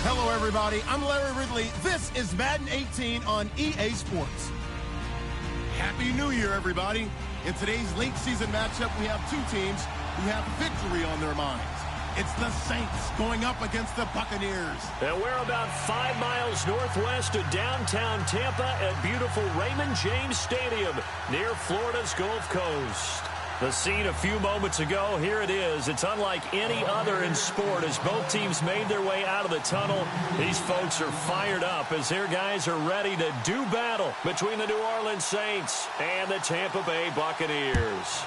Hello, everybody. I'm Larry Ridley. This is Madden 18 on EA Sports. Happy New Year, everybody. In today's late season matchup, we have two teams who have victory on their minds. It's the Saints going up against the Buccaneers. And we're about 5 miles northwest of downtown Tampa at beautiful Raymond James Stadium near Florida's Gulf Coast. The scene a few moments ago, here it is. It's unlike any other in sport as both teams made their way out of the tunnel. These folks are fired up as their guys are ready to do battle between the New Orleans Saints and the Tampa Bay Buccaneers.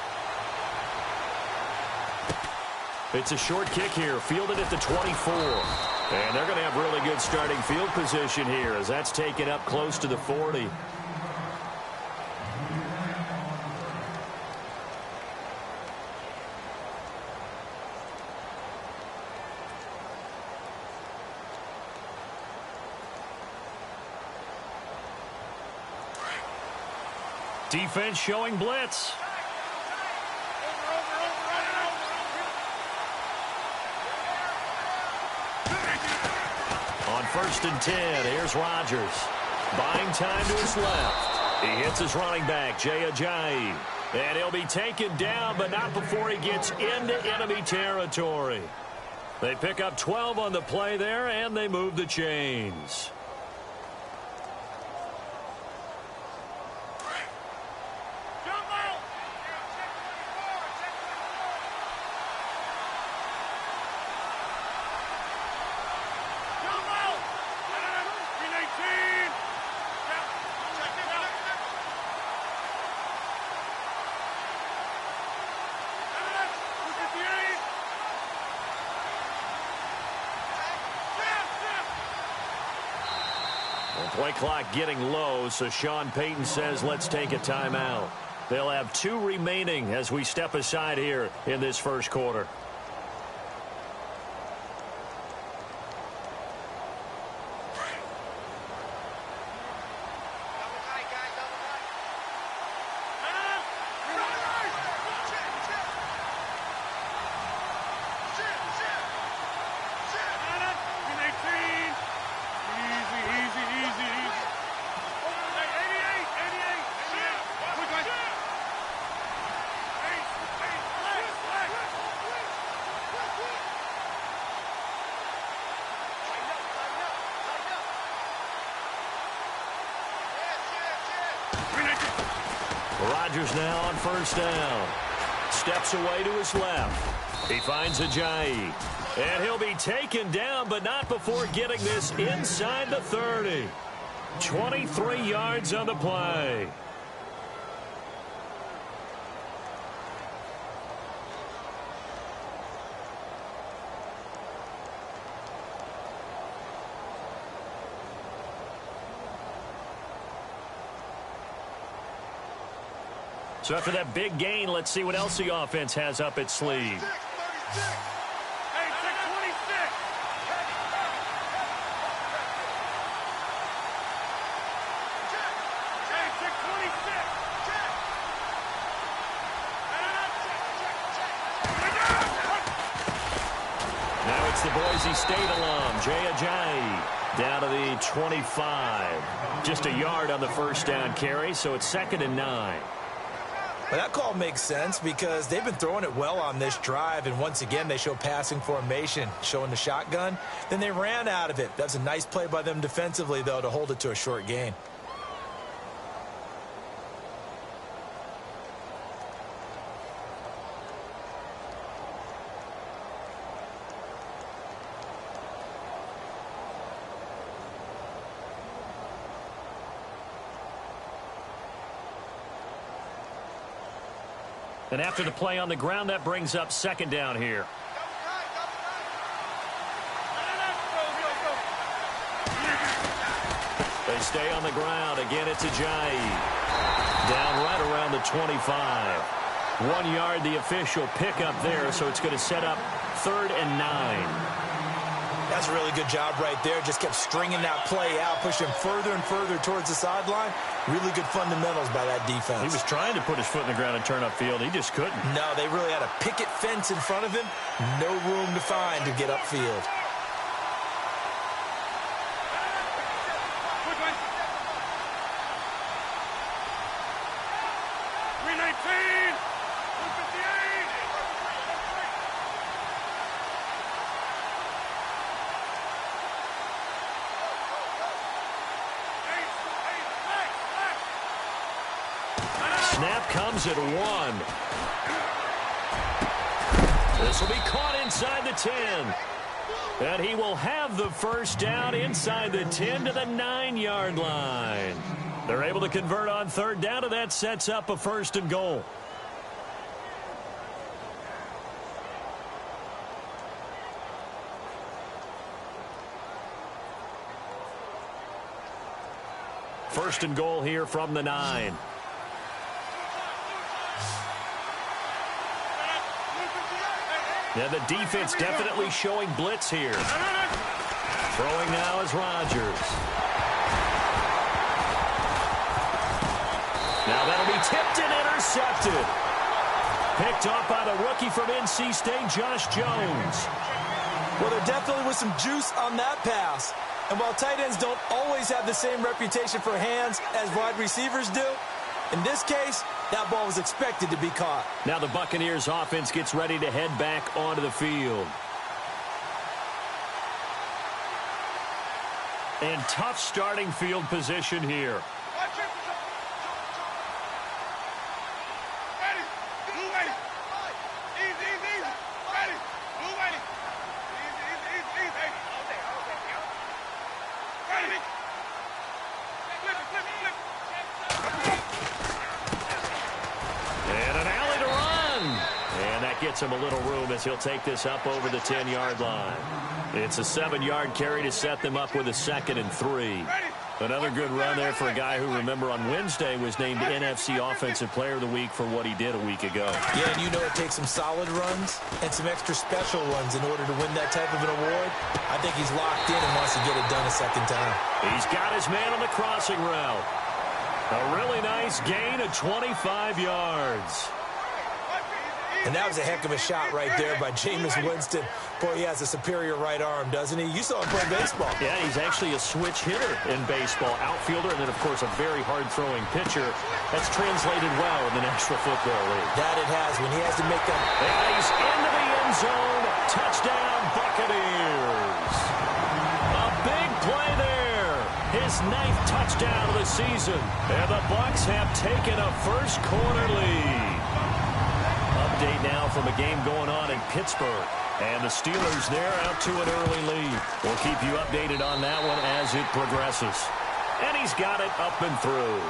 It's a short kick here, fielded at the 24. And they're going to have really good starting field position here as that's taken up close to the 40. Defense showing blitz. On 1st and 10, here's Rodgers. Buying time to his left. He hits his running back, Jay Ajayi. And he'll be taken down, but not before he gets into enemy territory. They pick up 12 on the play there, and they move the chains. Play clock getting low, so Sean Payton says let's take a timeout. They'll have 2 remaining as we step aside here in this first quarter. Rodgers now on 1st down. Steps away to his left. He finds Ajayi. And he'll be taken down, but not before getting this inside the 30. 23 yards on the play. So after that big gain, let's see what else the offense has up its sleeve. Now it's the Boise State alum, Jay Ajayi, down to the 25. Just a yard on the 1st down carry, so it's 2nd and 9. Well, that call makes sense because they've been throwing it well on this drive, and once again they show passing formation, showing the shotgun. Then they ran out of it. That's a nice play by them defensively, though, to hold it to a short gain. And after the play on the ground, that brings up 2nd down here. They stay on the ground. Again, it's Ajayi. Down right around the 25. 1 yard, the official pickup there, so it's going to set up 3rd and 9. That's a really good job right there. Just kept stringing that play out, pushing further and further towards the sideline. Really good fundamentals by that defense. He was trying to put his foot in the ground and turn upfield. He just couldn't. No, they really had a picket fence in front of him. No room to find to get upfield. snap comes at 1. This will be caught inside the 10. And he will have the first down inside the 10 to the 9-yard line. They're able to convert on third down, and that sets up a 1st and goal. First and goal here from the 9. Yeah, the defense definitely showing blitz here. Throwing now is Rodgers. Now that'll be tipped and intercepted. Picked off by the rookie from NC State, Josh Jones. Well, there definitely was some juice on that pass. And while tight ends don't always have the same reputation for hands as wide receivers do, in this case, that ball was expected to be caught. Now the Buccaneers offense gets ready to head back onto the field. And tough starting field position here. Gets him a little room as he'll take this up over the 10-yard line. It's a 7-yard carry to set them up with a 2nd and 3. Another good run there for a guy who, remember, on Wednesday was named NFC Offensive Player of the Week for what he did a week ago. Yeah, and you know it takes some solid runs and some extra special ones in order to win that type of an award. I think he's locked in and wants to get it done a second time. He's got his man on the crossing route. A really nice gain of 25 yards. And that was a heck of a shot right there by Jameis Winston. Boy, he has a superior right arm, doesn't he? You saw him play baseball. Yeah, he's actually a switch hitter in baseball. Outfielder, and then, of course, a very hard-throwing pitcher. That's translated well in the National Football League. That it has when he has to make them. And he's into the end zone. Touchdown, Buccaneers. A big play there. His 9th touchdown of the season. And the Bucs have taken a first-quarter lead. Update now from a game going on in Pittsburgh. And the Steelers there out to an early lead. We'll keep you updated on that one as it progresses. And he's got it up and through.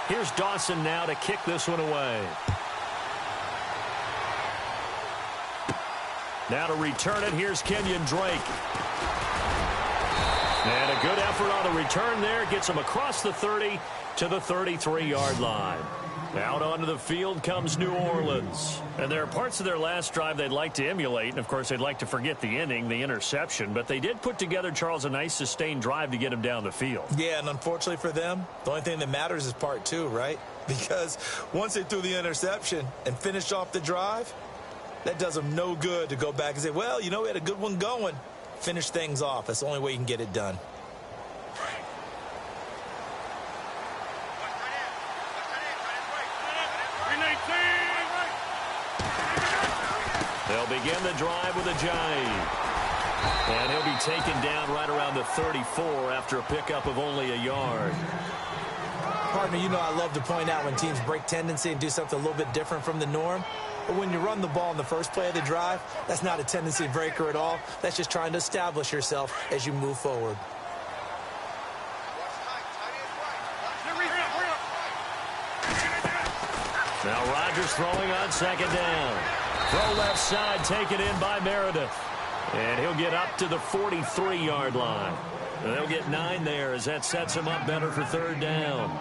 Here's Dawson now to kick this one away. Now to return it, here's Kenyon Drake. And a good effort on the return there. Gets him across the 30 to the 33-yard line. Out onto the field comes New Orleans. And there are parts of their last drive they'd like to emulate. And, of course, they'd like to forget the inning, the interception. But they did put together, Charles, a nice sustained drive to get him down the field. Yeah, and unfortunately for them, the only thing that matters is part 2, right? Because once they threw the interception and finished off the drive, that does them no good to go back and say, well, you know, we had a good one going. Finish things off. That's the only way you can get it done. They'll begin the drive with a jive. And he'll be taken down right around the 34 after a pickup of only a yard. Partner, you know I love to point out when teams break tendency and do something a little bit different from the norm. But when you run the ball in the first play of the drive, that's not a tendency breaker at all. That's just trying to establish yourself as you move forward. Now Rodgers throwing on 2nd down. Throw left side taken in by Meredith. And he'll get up to the 43-yard line. And they'll get 9 there as that sets him up better for 3rd down.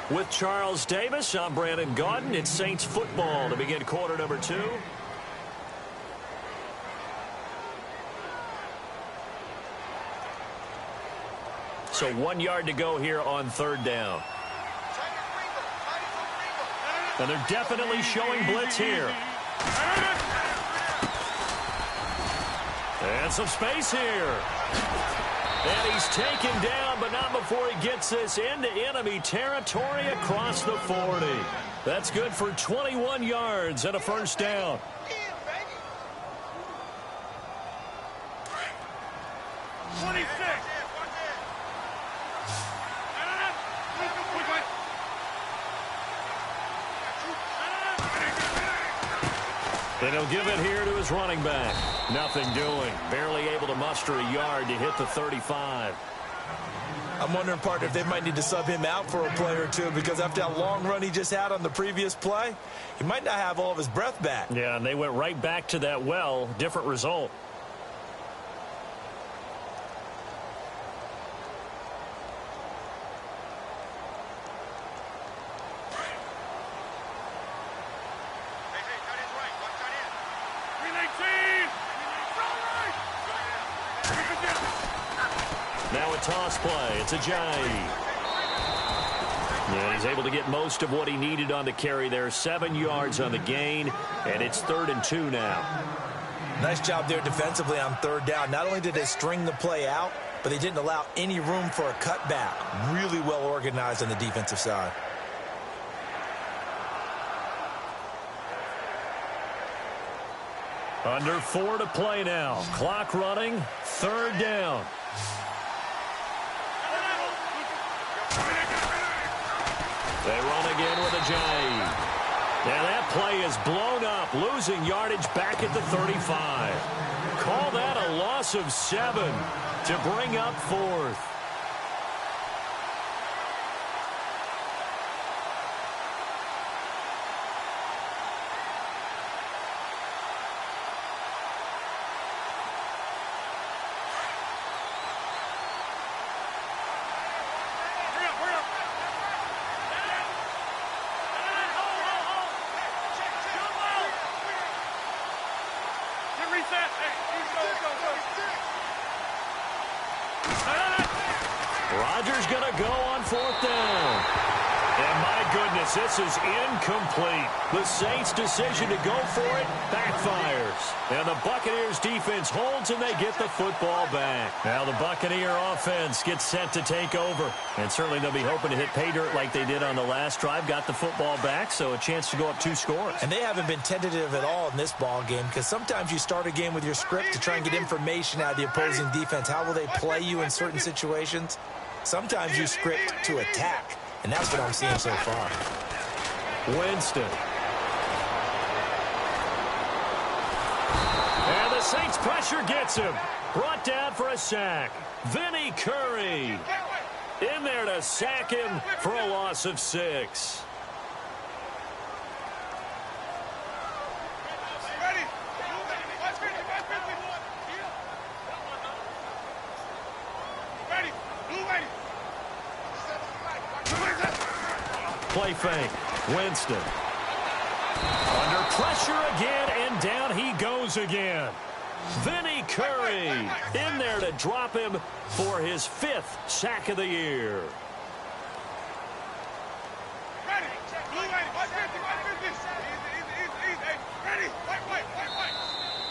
With Charles Davis, I'm Brandon Gaudin. It's Saints football to begin quarter number 2. So 1 yard to go here on 3rd down. And they're definitely showing blitz here. And some space here. And he's taken down, but not before he gets this into enemy territory across the 40. That's good for 21 yards and a first down. And he'll give it here to his running back. Nothing doing. Barely able to muster a yard to hit the 35. I'm wondering, partner, if they might need to sub him out for a play or two, because after that long run he just had on the previous play, he might not have all of his breath back. Yeah, and they went right back to that well. Different result. Now a toss play. It's Ajayi. Yeah, he's able to get most of what he needed on the carry there. 7 yards on the gain, and it's 3rd and 2 now. Nice job there defensively on 3rd down. Not only did they string the play out, but they didn't allow any room for a cutback. Really well organized on the defensive side. Under 4 to play now. Clock running. 3rd down. They run again with Ajayi. And that play is blown up, losing yardage back at the 35. Call that a loss of 7 to bring up 4th. Rodgers going to go on 4th down. And my goodness, this is incomplete. The Saints' decision to go for it backfires. And the Buccaneers defense holds and they get the football back. Now the Buccaneer offense gets set to take over. And certainly they'll be hoping to hit pay dirt like they did on the last drive. Got the football back, so a chance to go up 2 scores. And they haven't been tentative at all in this ball game, because sometimes you start a game with your script to try and get information out of the opposing defense. How will they play you in certain situations? Sometimes you script to attack. And that's what I'm seeing so far. Winston. And the Saints pressure gets him. Brought down for a sack. Vinny Curry in there to sack him for a loss of 6. Play fake. Winston. Under pressure again, and down he goes again. Vinny Curry in there to drop him for his 5th sack of the year.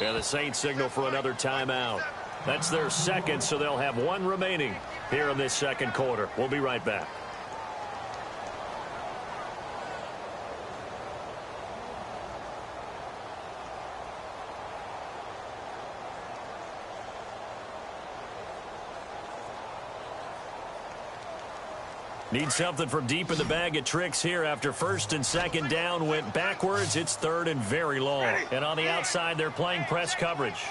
And the Saints signal for another timeout. That's their 2nd, so they'll have 1 remaining here in this 2nd quarter. We'll be right back. Need something from deep in the bag of tricks here after 1st and 2nd down went backwards. It's 3rd and very long. And on the outside, they're playing press coverage.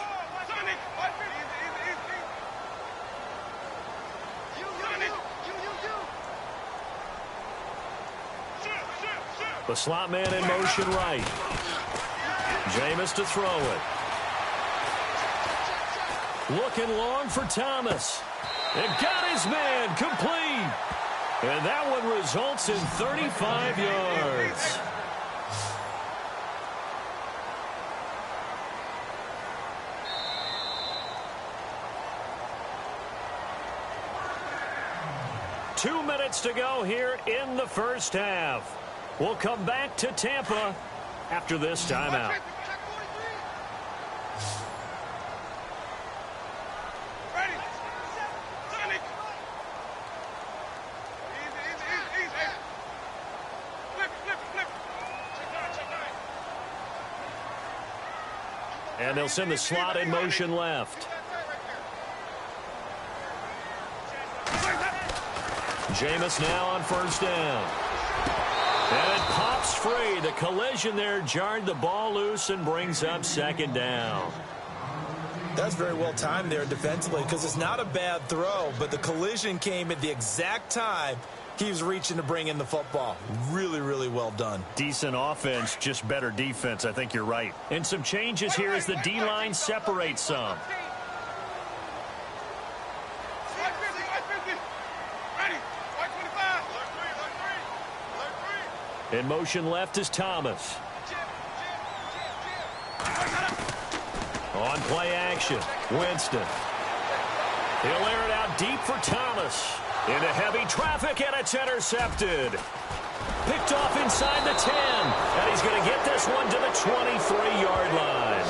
The slot man in motion right. Jameis to throw it. Looking long for Thomas. And got his man complete. And that one results in 35 yards. Two minutes to go here in the 1st half. We'll come back to Tampa after this timeout. And they'll send the slot in motion left. Jameis now on first down. And it pops free. The collision there jarred the ball loose and brings up second down. That's very well timed there defensively because it's not a bad throw, but the collision came at the exact time he was reaching to bring in the football. Really, really well done. Decent offense, just better defense. I think you're right. And some changes here as the D-line separates some. In motion left is Thomas. On play action, Winston. He'll air it out deep for Thomas. Into heavy traffic, and it's intercepted. Picked off inside the 10. And he's going to get this one to the 23-yard line.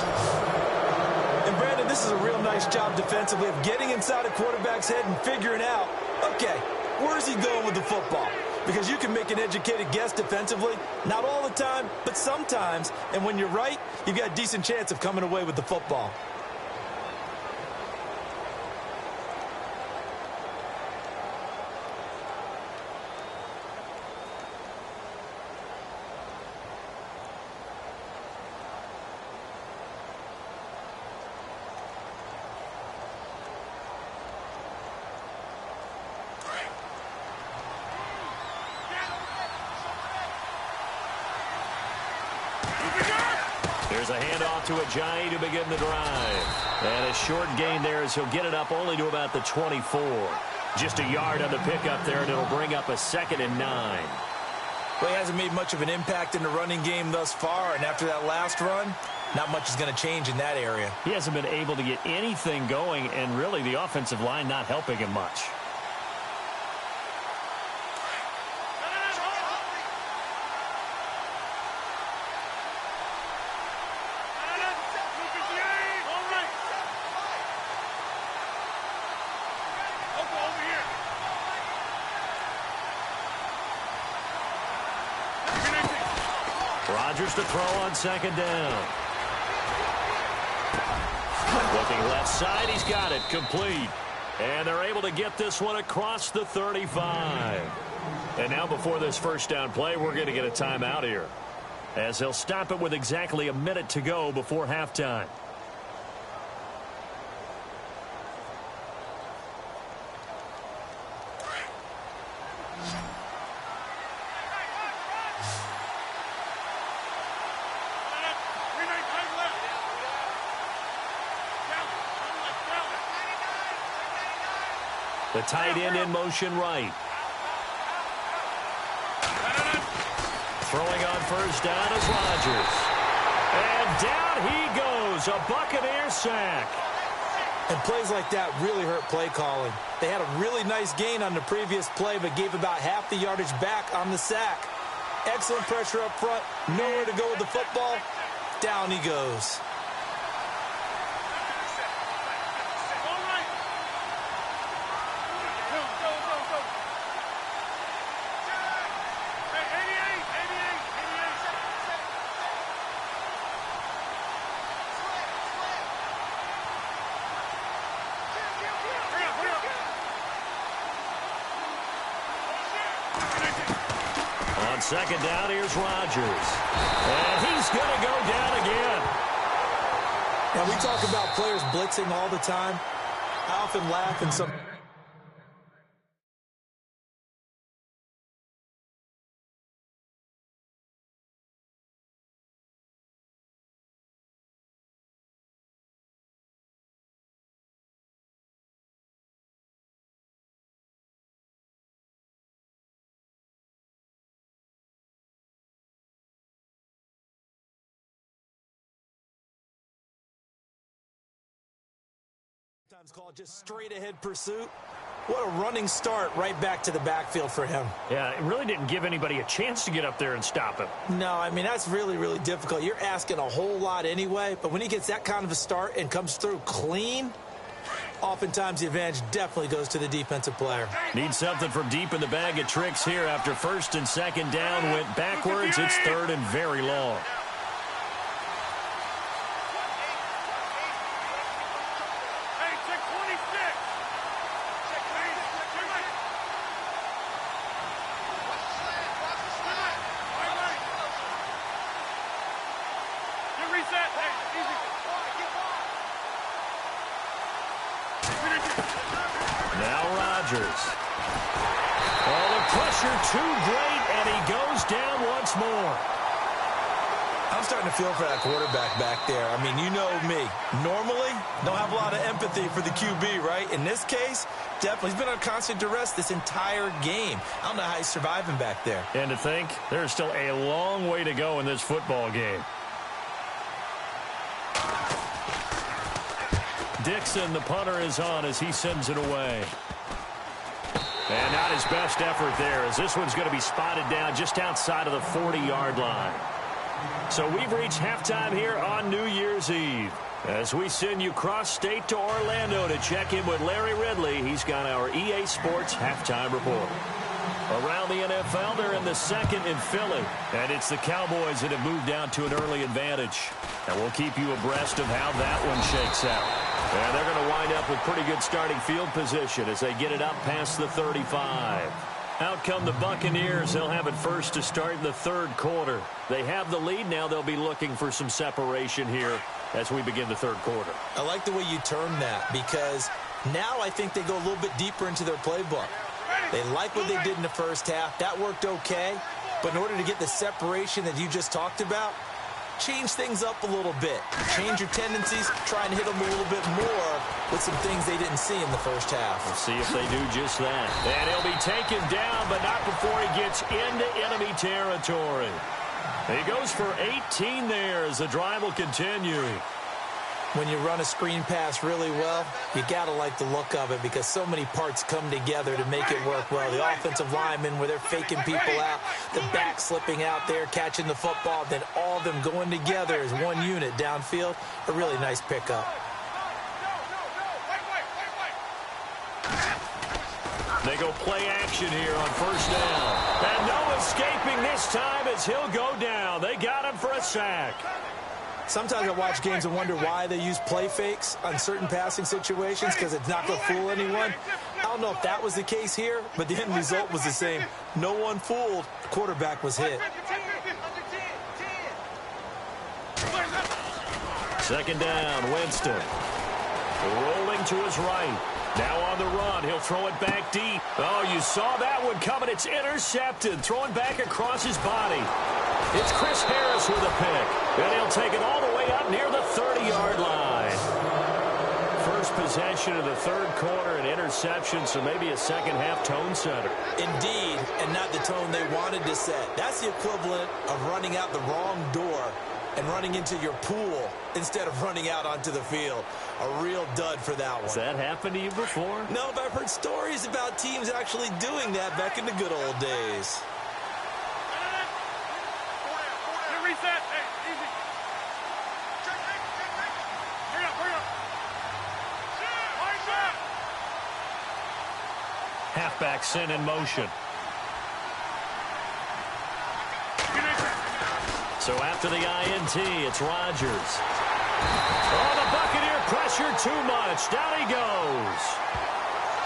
And, Brandon, this is a real nice job defensively of getting inside a quarterback's head and figuring out, okay, where's he going with the football? Because you can make an educated guess defensively, not all the time, but sometimes. And when you're right, you've got a decent chance of coming away with the football. There's a handoff to Ajayi to begin the drive. And a short gain there as he'll get it up only to about the 24. Just a yard on the pickup there, and it'll bring up a 2nd and 9. Well, he hasn't made much of an impact in the running game thus far, and after that last run, not much is going to change in that area. He hasn't been able to get anything going, and really the offensive line not helping him much. Rodgers to throw on 2nd down. Looking left side, he's got it, complete. And they're able to get this one across the 35. And now before this first down play, we're going to get a timeout here, as they'll stop it with exactly a minute to go before halftime. The tight end in motion right. Throwing on first down is Rodgers. And down he goes. A Buccaneer sack. And plays like that really hurt play calling. They had a really nice gain on the previous play, but gave about half the yardage back on the sack. Excellent pressure up front. Nowhere to go with the football. Down he goes. On 2nd down, here's Rodgers. And he's going to go down again. Now, we talk about players blitzing all the time. I often laugh and some... Sometimes called just straight ahead pursuit. What a running start right back to the backfield for him. Yeah, it really didn't give anybody a chance to get up there and stop him. No, I mean, that's really, really difficult. You're asking a whole lot anyway, but when he gets that kind of a start and comes through clean, oftentimes the advantage definitely goes to the defensive player. Need something from deep in the bag of tricks here after 1st and 2nd down. Went backwards. It's 3rd and very long. Now Rodgers. Oh, the pressure too great, and he goes down once more. I'm starting to feel for that quarterback back there. I mean, you know me. Normally, don't have a lot of empathy for the QB, right? In this case, definitely. He's been on constant duress this entire game. I don't know how he's surviving back there. And to think, there's still a long way to go in this football game. Dixon, the punter, is on as he sends it away. And not his best effort there, as this one's going to be spotted down just outside of the 40-yard line. So we've reached halftime here on New Year's Eve. As we send you cross-state to Orlando to check in with Larry Ridley, he's got our EA Sports halftime report. Around the NFL, they're in the second in Philly. And it's the Cowboys that have moved out to an early advantage. And we'll keep you abreast of how that one shakes out. And they're going to wind up with pretty good starting field position as they get it up past the 35. Out come the Buccaneers. They'll have it first to start in the third quarter. They have the lead. Now they'll be looking for some separation here as we begin the third quarter. I like the way you term that, because now I think they go a little bit deeper into their playbook. They like what they did in the first half. That worked okay. But in order to get the separation that you just talked about, change things up a little bit. Change your tendencies, try and hit them a little bit more with some things they didn't see in the first half. We'll see if they do just that. And he'll be taken down, but not before he gets into enemy territory. He goes for 18 there as the drive will continue. When you run a screen pass really well, you got to like the look of it because so many parts come together to make it work well. The offensive linemen where they're faking people out, the back slipping out there, catching the football, then all of them going together as one unit downfield. A really nice pickup. They go play action here on first down. And no escaping this time as he'll go down. They got him for a sack. Sometimes I watch games and wonder why they use play fakes on certain passing situations because it's not going to fool anyone. I don't know if that was the case here, but the end result was the same. No one fooled. The quarterback was hit. Second down, Winston. Rolling to his right. Now on the run, he'll throw it back deep. Oh, you saw that one coming. It's intercepted. Throwing back across his body. It's Chris Harris with a pick. And he'll take it all the way up near the 30-yard line. First possession of the third quarter, an interception, so maybe a second-half tone setter. Indeed, and not the tone they wanted to set. That's the equivalent of running out the wrong door and running into your pool instead of running out onto the field. A real dud for that one. Has that happened to you before? No, but I've heard stories about teams actually doing that back in the good old days. Reset. Hey, easy. Hurry up, hurry up. Halfback sent in motion. So after the INT, it's Rodgers. Oh, the Buccaneer pressure too much. Down he goes.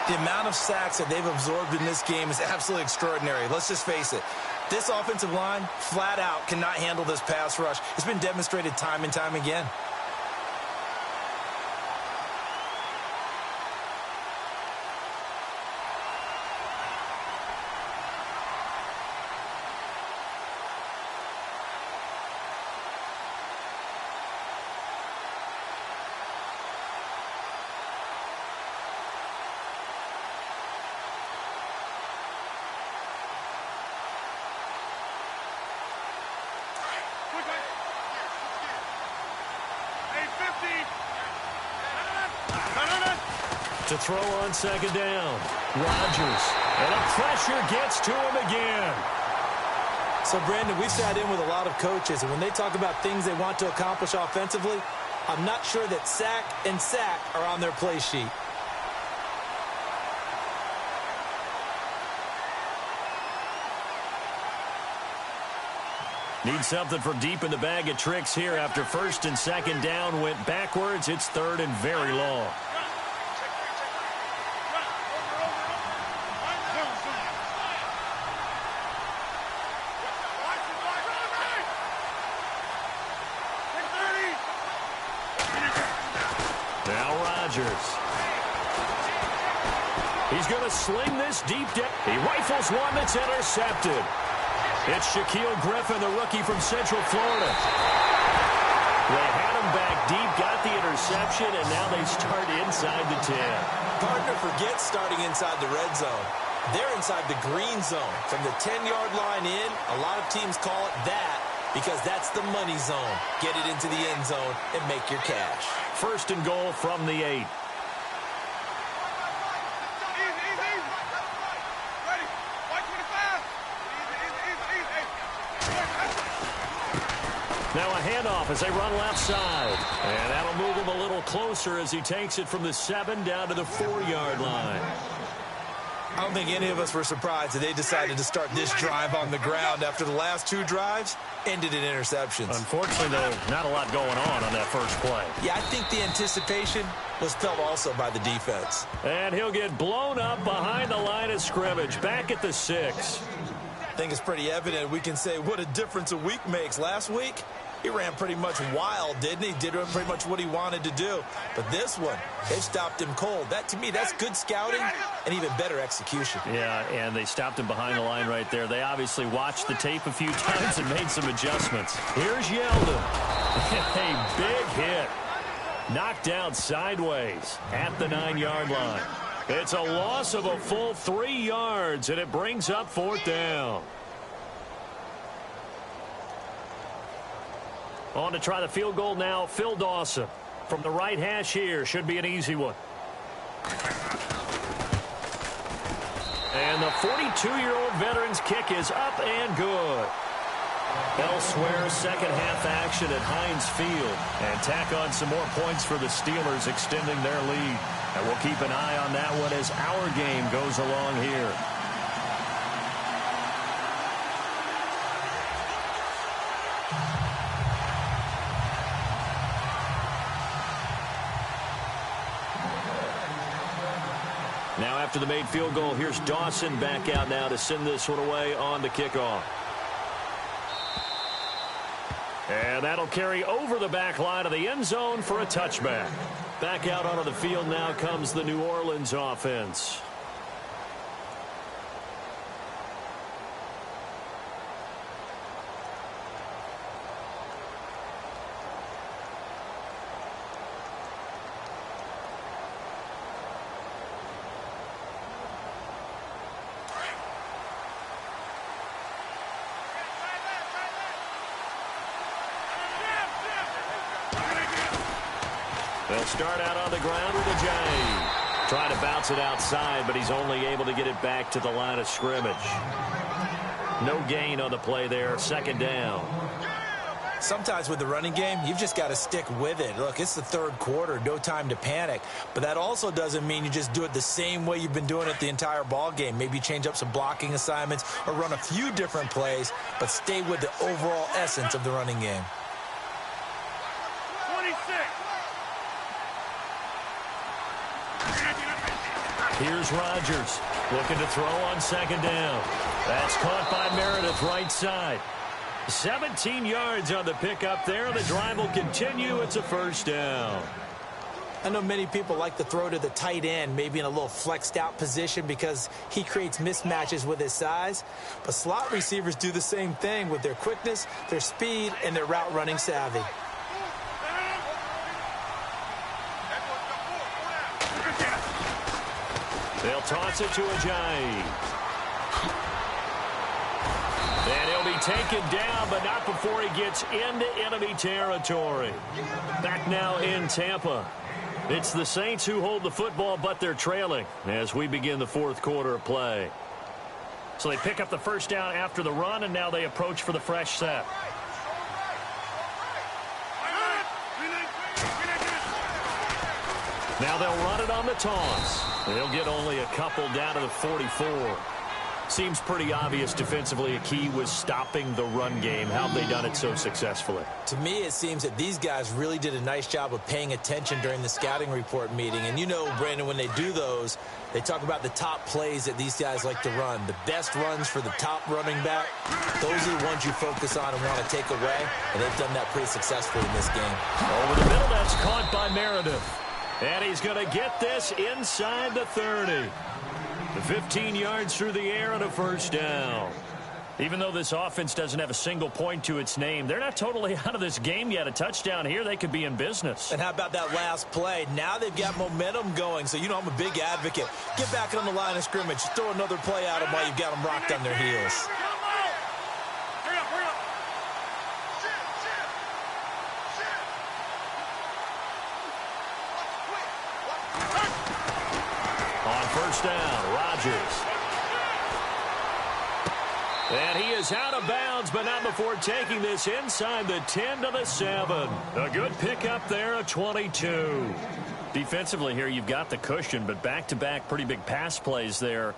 The amount of sacks that they've absorbed in this game is absolutely extraordinary. Let's just face it. This offensive line, flat out, cannot handle this pass rush. It's been demonstrated time and time again. To throw on second down. Rodgers. And a pressure gets to him again. So, Brandon, we've sat in with a lot of coaches, and when they talk about things they want to accomplish offensively, I'm not sure that sack and sack are on their play sheet. Need something for deep in the bag of tricks here after first and second down went backwards. It's third and very long. Now Rodgers. He's going to sling this deep down. He rifles one that's intercepted. It's Shaquille Griffin, the rookie from Central Florida. They had him back deep, got the interception, and now they start inside the 10. Partner forgets starting inside the red zone. They're inside the green zone. From the 10-yard line in, a lot of teams call it that because that's the money zone. Get it into the end zone and make your cash. First and goal from the 8. Now a handoff as they run left side. And that'll move him a little closer as he takes it from the 7 down to the 4-yard line. I don't think any of us were surprised that they decided to start this drive on the ground after the last 2 drives ended in interceptions. Unfortunately, though, not a lot going on that first play. Yeah, I think the anticipation was felt also by the defense. And he'll get blown up behind the line of scrimmage, back at the 6. I think it's pretty evident we can say what a difference a week makes. Last week, he ran pretty much wild, didn't he? Did pretty much what he wanted to do. But this one, they stopped him cold. That, to me, that's good scouting and even better execution. Yeah, and they stopped him behind the line right there. They obviously watched the tape a few times and made some adjustments. Here's Yeldon. A big hit. Knocked down sideways at the 9-yard line. It's a loss of a full 3 yards, and it brings up 4th down. On to try the field goal now, Phil Dawson. From the right hash here, should be an easy one. And the 42-year-old veteran's kick is up and good. Elsewhere, second half action at Heinz Field. And tack on some more points for the Steelers, extending their lead. And we'll keep an eye on that one as our game goes along here. Now after the made field goal, here's Dawson back out now to send this one away on the kickoff. And that'll carry over the back line of the end zone for a touchback. Back out onto the field now comes the New Orleans offense. They'll start out on the ground with a J. Trying to bounce it outside, but he's only able to get it back to the line of scrimmage. No gain on the play there. Second down. Sometimes with the running game, you've just got to stick with it. Look, it's the 3rd quarter, no time to panic. But that also doesn't mean you just do it the same way you've been doing it the entire ball game. Maybe change up some blocking assignments or run a few different plays, but stay with the overall essence of the running game. 26. Here's Rodgers looking to throw on second down. That's caught by Meredith right side. 17 yards on the pickup there. The drive will continue. It's a first down. I know many people like to throw to the tight end, maybe in a little flexed out position because he creates mismatches with his size. But slot receivers do the same thing with their quickness, their speed, and their route running savvy. They'll toss it to Ajayi. And he'll be taken down, but not before he gets into enemy territory. Back now in Tampa. It's the Saints who hold the football, but they're trailing as we begin the 4th quarter of play. So they pick up the first down after the run, and now they approach for the fresh set. Now they'll run it on the toss. They'll get only a couple down to the 44. Seems pretty obvious defensively a key was stopping the run game. How have they done it so successfully? To me, it seems that these guys really did a nice job of paying attention during the scouting report meeting. And you know, Brandon, when they do those, they talk about the top plays that these guys like to run. The best runs for the top running back, those are the ones you focus on and want to take away. And they've done that pretty successfully in this game. Over the middle, that's caught by Meredith. And he's going to get this inside the 30. The 15 yards through the air and a first down. Even though this offense doesn't have a single point to its name, they're not totally out of this game yet. A touchdown here, they could be in business. And how about that last play? Now they've got momentum going, so you know I'm a big advocate. Get back on the line of scrimmage. Throw another play at them while you've got them rocked on their heels. On first down, Rodgers. And he is out of bounds, but not before taking this inside the 10 to the 7. A good pickup there, a 22. Defensively here, you've got the cushion, but back-to-back pretty big pass plays there.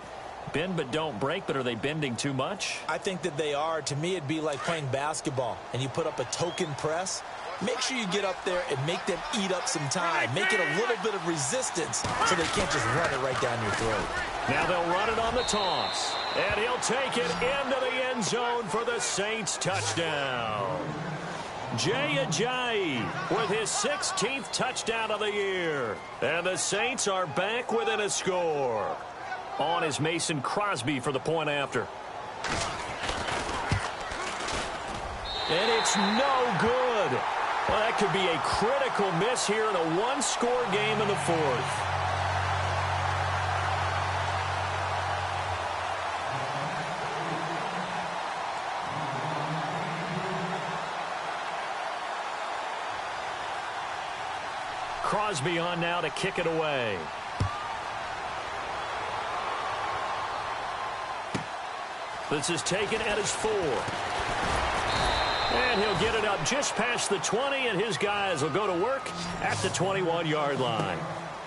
Bend but don't break, but are they bending too much? I think that they are. To me, it'd be like playing basketball, and you put up a token press. Make sure you get up there and make them eat up some time. Make it a little bit of resistance so they can't just run it right down your throat. Now they'll run it on the toss. And he'll take it into the end zone for the Saints touchdown. Jay Ajayi with his 16th touchdown of the year. And the Saints are back within a score. On is Mason Crosby for the point after. And it's no good. Well, that could be a critical miss here in a one-score game in the fourth. Crosby on now to kick it away. This is taken at his 4. And he'll get it up just past the 20, and his guys will go to work at the 21-yard line.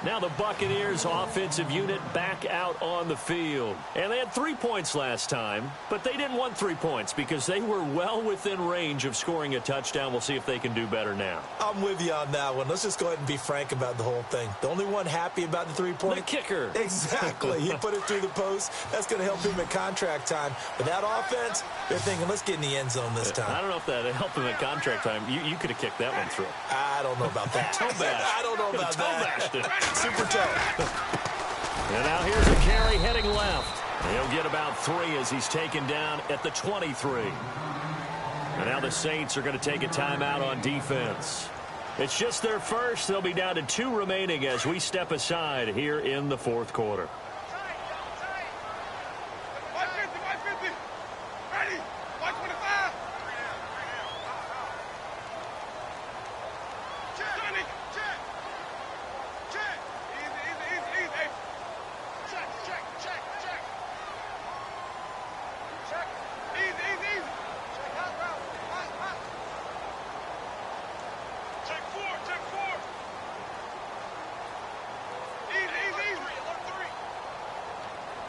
Now the Buccaneers offensive unit back out on the field. And they had 3 points last time, but they didn't want 3 points because they were well within range of scoring a touchdown. We'll see if they can do better now. I'm with you on that one. Let's just go ahead and be frank about the whole thing. The only one happy about the 3-point? The kicker. Exactly. He put it through the post. That's going to help him at contract time. But that offense, they're thinking, let's get in the end zone this time. I don't know if that helped him at contract time. You could have kicked that one through. I don't know about that. Toe bash. I don't know about that. Toe bashed it. Super toe. And now here's a carry heading left. He'll get about 3 as he's taken down at the 23. And now the Saints are going to take a timeout on defense. It's just their first. They'll be down to 2 remaining as we step aside here in the fourth quarter.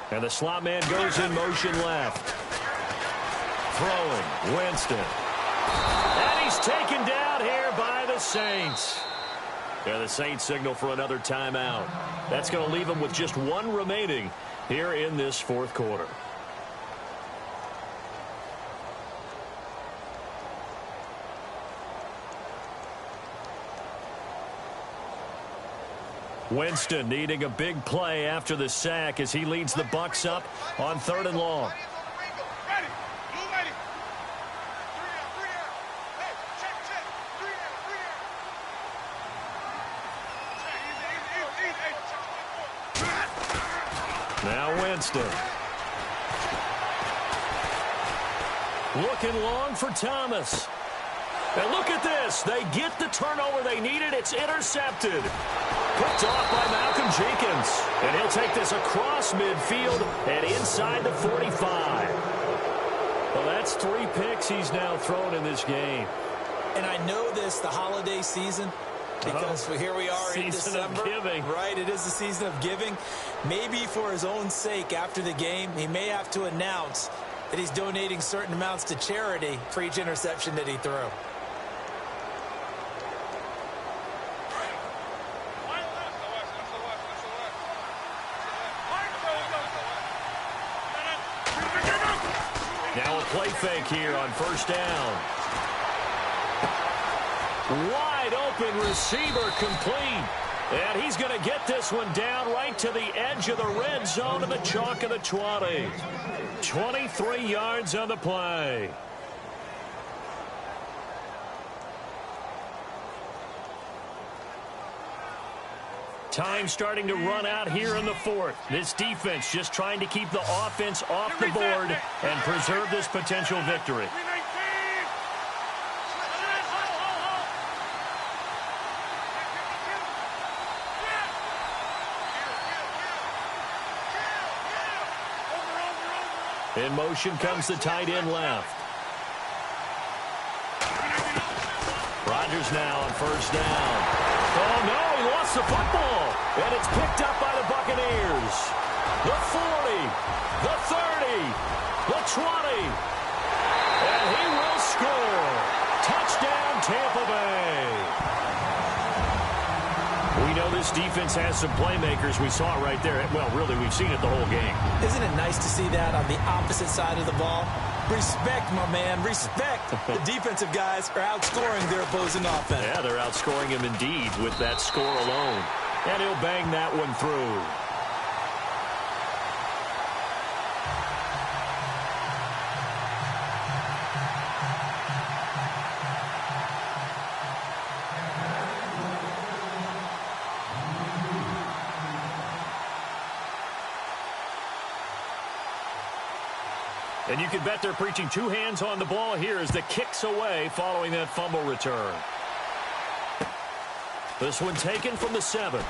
And the slot man goes in motion left. Throwing, Winston. And he's taken down here by the Saints. And the Saints signal for another timeout. That's going to leave them with just 1 remaining here in this fourth quarter. Winston needing a big play after the sack as he leads the Bucs up on 3rd and long. Now Winston. Looking long for Thomas. And look at this. They get the turnover they needed. It's intercepted. Picked off by Malcolm Jenkins. And he'll take this across midfield and inside the 45. Well, that's 3 picks he's now thrown in this game. And I know this, the holiday season, because here we are in December. Season of giving. Right, it is the season of giving. Maybe for his own sake after the game, he may have to announce that he's donating certain amounts to charity for each interception that he threw. Now a play fake here on first down. Wide open receiver complete. And he's going to get this one down right to the edge of the red zone to the chalk of the 20. 23 yards on the play. Time starting to run out here in the fourth. This defense just trying to keep the offense off the board and preserve this potential victory. In motion comes the tight end left. Rodgers now on first down. Oh, no, he lost the football. And it's picked up by the Buccaneers. The 40, the 30, the 20. And he will score. Touchdown, Tampa Bay. We know this defense has some playmakers. We saw it right there. Well, really, we've seen it the whole game. Isn't it nice to see that on the opposite side of the ball? Respect, my man, respect. The defensive guys are outscoring their opposing offense. Yeah, they're outscoring him indeed with that score alone. And he'll bang that one through. And you can bet they're preaching two hands on the ball here as the kick's away following that fumble return. This one taken from the 7.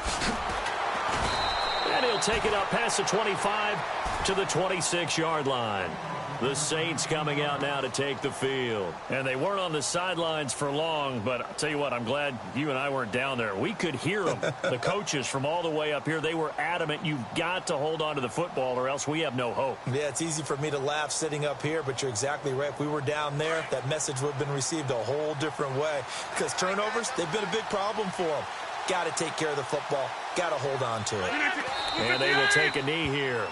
And he'll take it up past the 25 to the 26-yard line. The Saints coming out now to take the field. And they weren't on the sidelines for long, but I'll tell you what, I'm glad you and I weren't down there. We could hear them. The coaches from all the way up here, they were adamant. You've got to hold on to the football or else we have no hope. Yeah, it's easy for me to laugh sitting up here, but you're exactly right. If we were down there, that message would have been received a whole different way. Because turnovers, they've been a big problem for them. Got to take care of the football. Got to hold on to it. And they will take a knee here.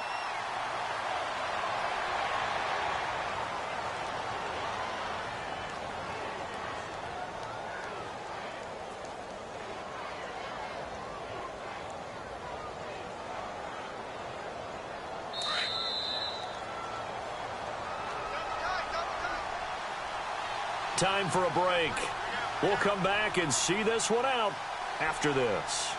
Time for a break. We'll come back and see this one out after this.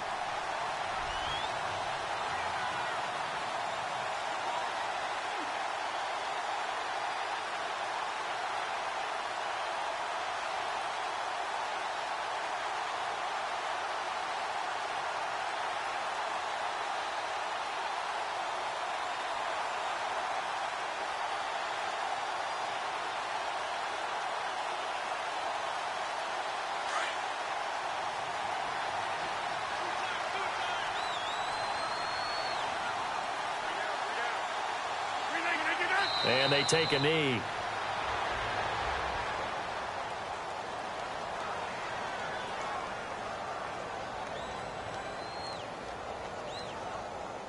And they take a knee.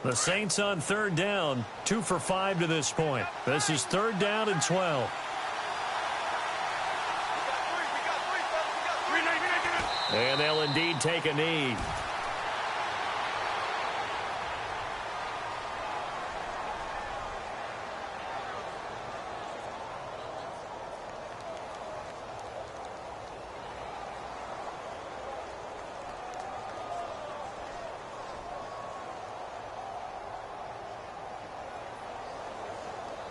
The Saints on third down, 2 for 5 to this point. This is third down and 12. And they'll indeed take a knee.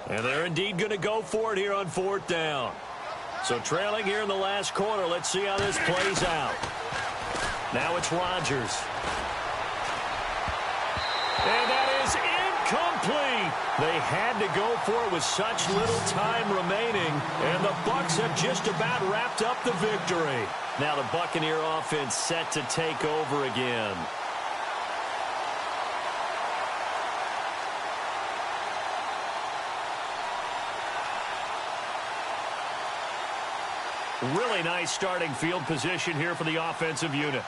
And they're indeed going to go for it here on fourth down. So trailing here in the last quarter. Let's see how this plays out. Now it's Rodgers. And that is incomplete. They had to go for it with such little time remaining. And the Bucs have just about wrapped up the victory. Now the Buccaneer offense set to take over again. Really nice starting field position here for the offensive unit.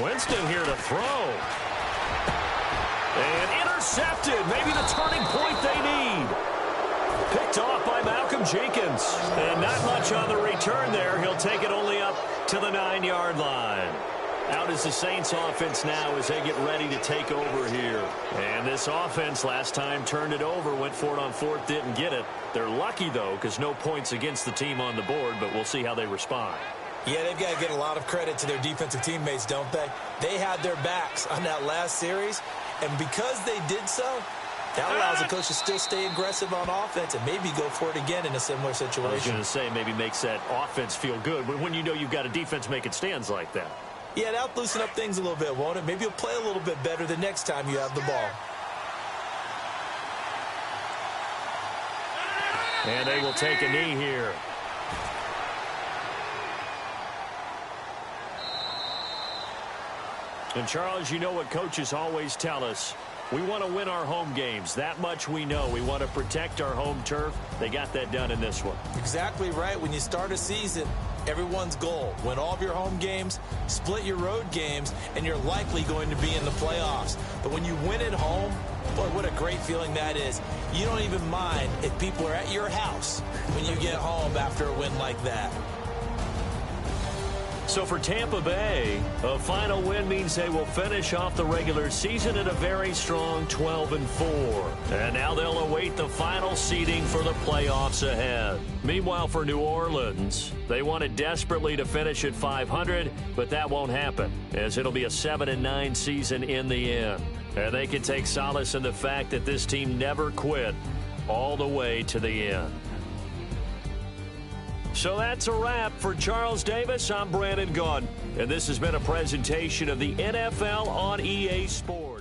Winston here to throw. And intercepted. Maybe the turning point they need. Picked off by Malcolm Jenkins. And not much on the return there. He'll take it only up to the 9-yard line. Out is the Saints offense now as they get ready to take over here. And this offense last time turned it over, went for it on fourth, didn't get it. They're lucky, though, because no points against the team on the board, but we'll see how they respond. Yeah, they've got to get a lot of credit to their defensive teammates, don't they? They had their backs on that last series, and because they did so, that allows the coach to still stay aggressive on offense and maybe go for it again in a similar situation. I was going to say maybe makes that offense feel good, but when you know you've got a defense making stands like that. Yeah, that'll loosen up things a little bit, won't it? Maybe you'll play a little bit better the next time you have the ball. And they will take a knee here. And, Charles, you know what coaches always tell us. We want to win our home games. That much we know. We want to protect our home turf. They got that done in this one. Exactly right. When you start a season, everyone's goal: win all of your home games, split your road games, and you're likely going to be in the playoffs. But when you win at home, boy, what a great feeling that is. You don't even mind if people are at your house when you get home after a win like that. So for Tampa Bay, a final win means they will finish off the regular season at a very strong 12-4. And now they'll await the final seeding for the playoffs ahead. Meanwhile, for New Orleans, they wanted desperately to finish at 500, but that won't happen, as it'll be a 7-9 season in the end. And they can take solace in the fact that this team never quit all the way to the end. So that's a wrap. For Charles Davis, I'm Brandon Gaudin, and this has been a presentation of the NFL on EA Sports.